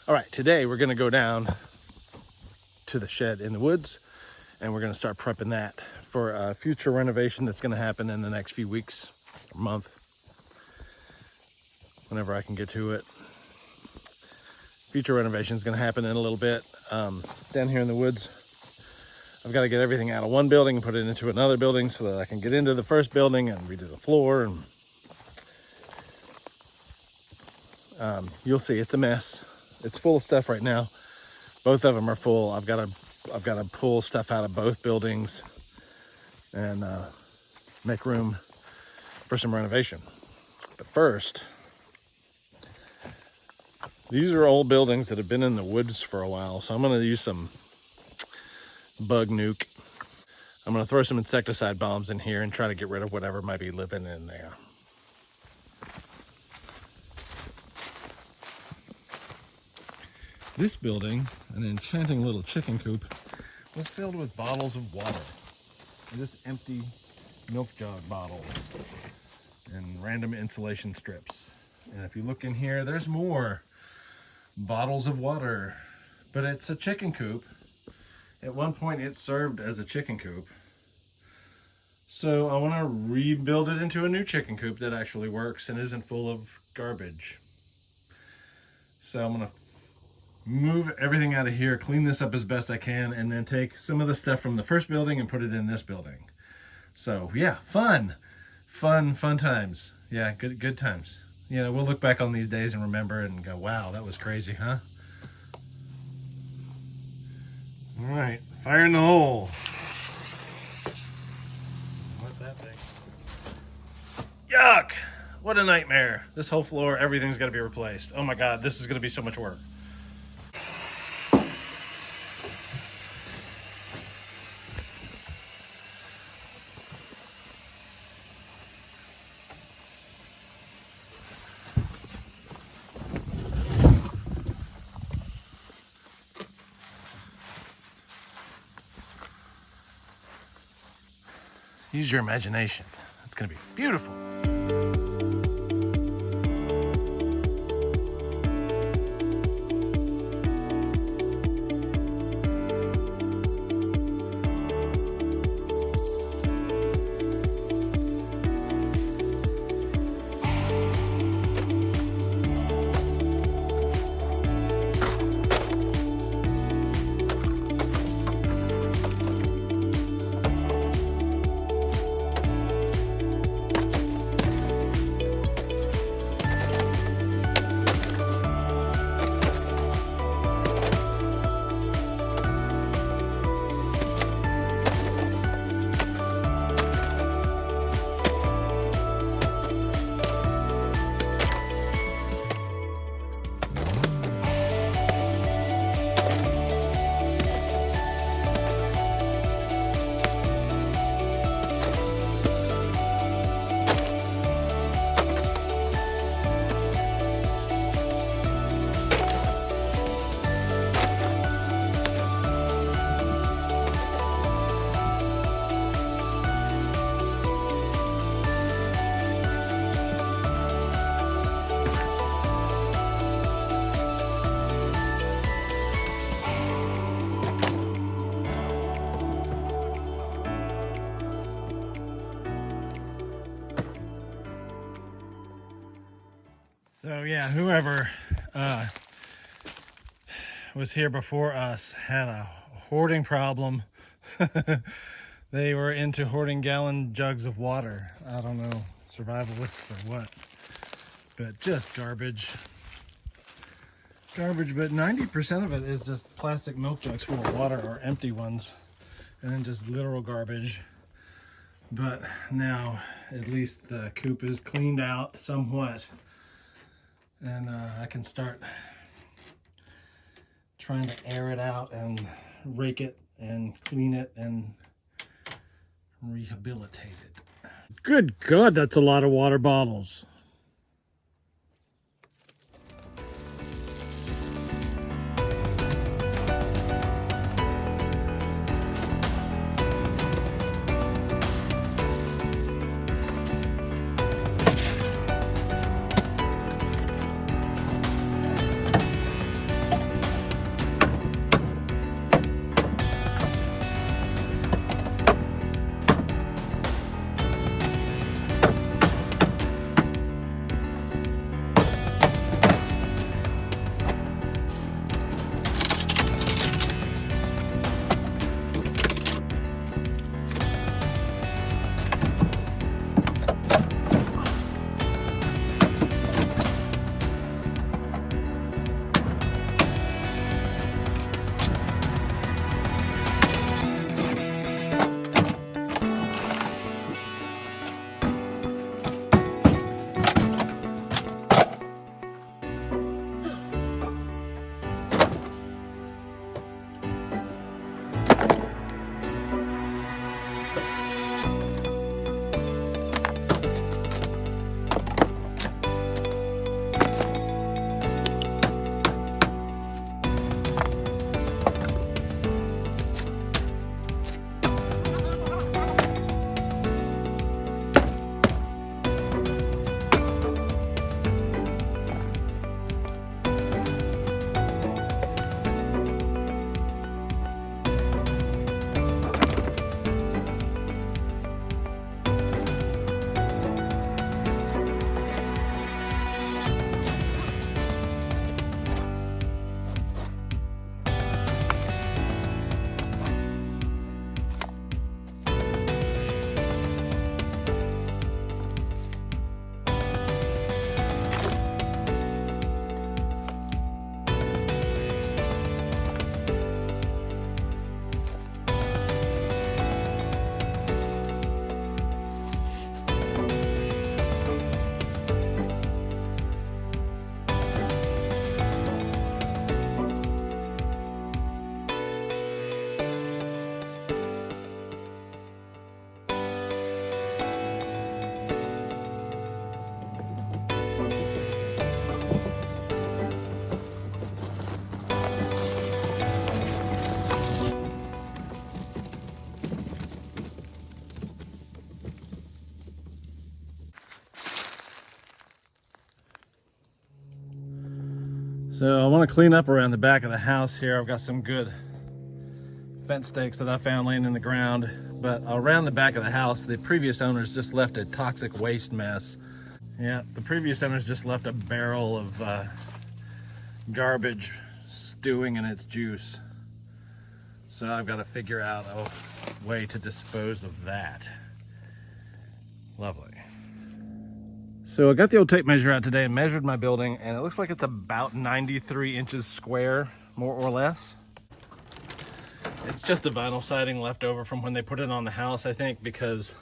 All right, today we're gonna go down to the shed in the woods and we're gonna start prepping that for a future renovation that's gonna happen in the next few weeks, or month, whenever I can get to it. Future renovation is gonna happen in a little bit. Down here in the woods, I've got to get everything out of one building and put it into another building so that I can get into the first building and redo the floor. And you'll see it's a mess. It's full of stuff right now. Both of them are full. I've got to pull stuff out of both buildings and make room for some renovation. But first, these are old buildings that have been in the woods for a while, so I'm going to use some bug nuke. I'm going to throw some insecticide bombs in here and try to get rid of whatever might be living in there. This building, an enchanting little chicken coop, was filled with bottles of water. Just empty milk jug bottles and random insulation strips. And if you look in here, there's more bottles of water. But it's a chicken coop. At one point it served as a chicken coop. So I want to rebuild it into a new chicken coop that actually works and isn't full of garbage. So I'm going to move everything out of here, clean this up as best I can, and then take some of the stuff from the first building and put it in this building. So yeah, fun times. Yeah, good times. You know, we'll look back on these days and remember and go, wow, that was crazy, huh? All right, fire in the hole. What that thing? Yuck! What a nightmare. This whole floor, everything's got to be replaced. Oh my God, this is going to be so much work. Use your imagination. It's going to be beautiful. So yeah, whoever was here before us had a hoarding problem. They were into hoarding gallon jugs of water. I don't know, survivalists or what, but just garbage. But 90% of it is just plastic milk jugs full of water or empty ones, and then just literal garbage. But now at least the coop is cleaned out somewhat. And I can start trying to air it out and rake it and clean it and rehabilitate it. Good God, that's a lot of water bottles. So I want to clean up around the back of the house here. I've got some good fence stakes that I found laying in the ground, but around the back of the house, the previous owners just left a toxic waste mess. Yeah, the previous owners just left a barrel of garbage stewing in its juice. So I've got to figure out a way to dispose of that. Lovely. So I got the old tape measure out today and measured my building, and it looks like it's about 93 inches square, more or less. It's just the vinyl siding left over from when they put it on the house, I think, because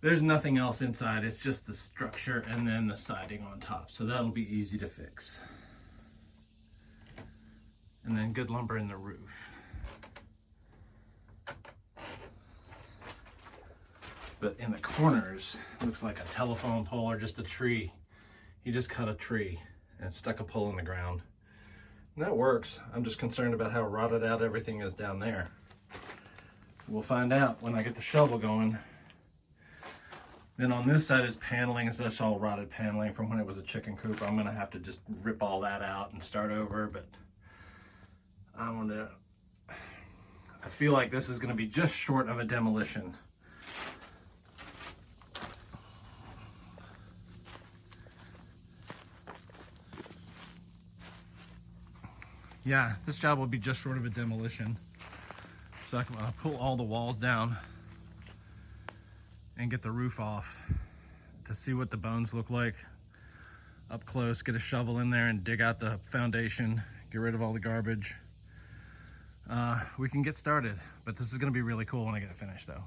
there's nothing else inside. It's just the structure and then the siding on top. So that'll be easy to fix. And then good lumber in the roof. But in the corners, it looks like a telephone pole or just a tree. He just cut a tree and stuck a pole in the ground. And that works. I'm just concerned about how rotted out everything is down there. We'll find out when I get the shovel going. Then on this side is paneling. It's just all rotted paneling from when it was a chicken coop. I'm gonna have to just rip all that out and start over, but I feel like this is gonna be just short of a demolition. Yeah, this job will be just short of a demolition. So I can pull all the walls down and get the roof off to see what the bones look like up close, get a shovel in there and dig out the foundation, get rid of all the garbage. We can get started, but this is gonna be really cool when I get it finished though.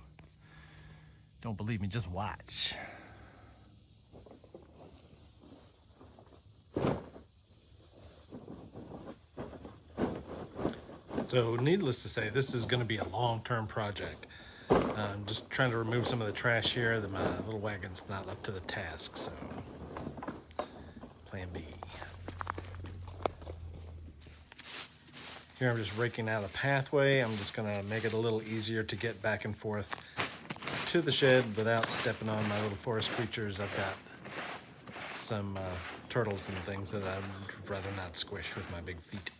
Don't believe me, just watch. So needless to say, this is going to be a long-term project. I'm just trying to remove some of the trash here. My little wagon's not up to the task, so plan B. Here I'm just raking out a pathway. I'm just going to make it a little easier to get back and forth to the shed without stepping on my little forest creatures. I've got some turtles and things that I'd rather not squish with my big feet.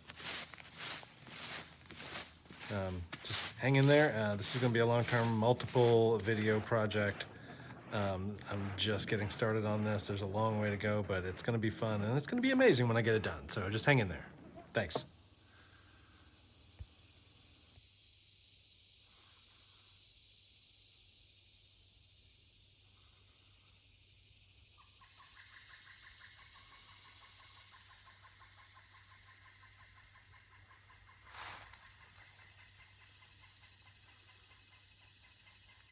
Just hang in there. This is going to be a long-term multiple video project. I'm just getting started on this. There's a long way to go, but it's going to be fun and it's going to be amazing when I get it done. So just hang in there. Thanks.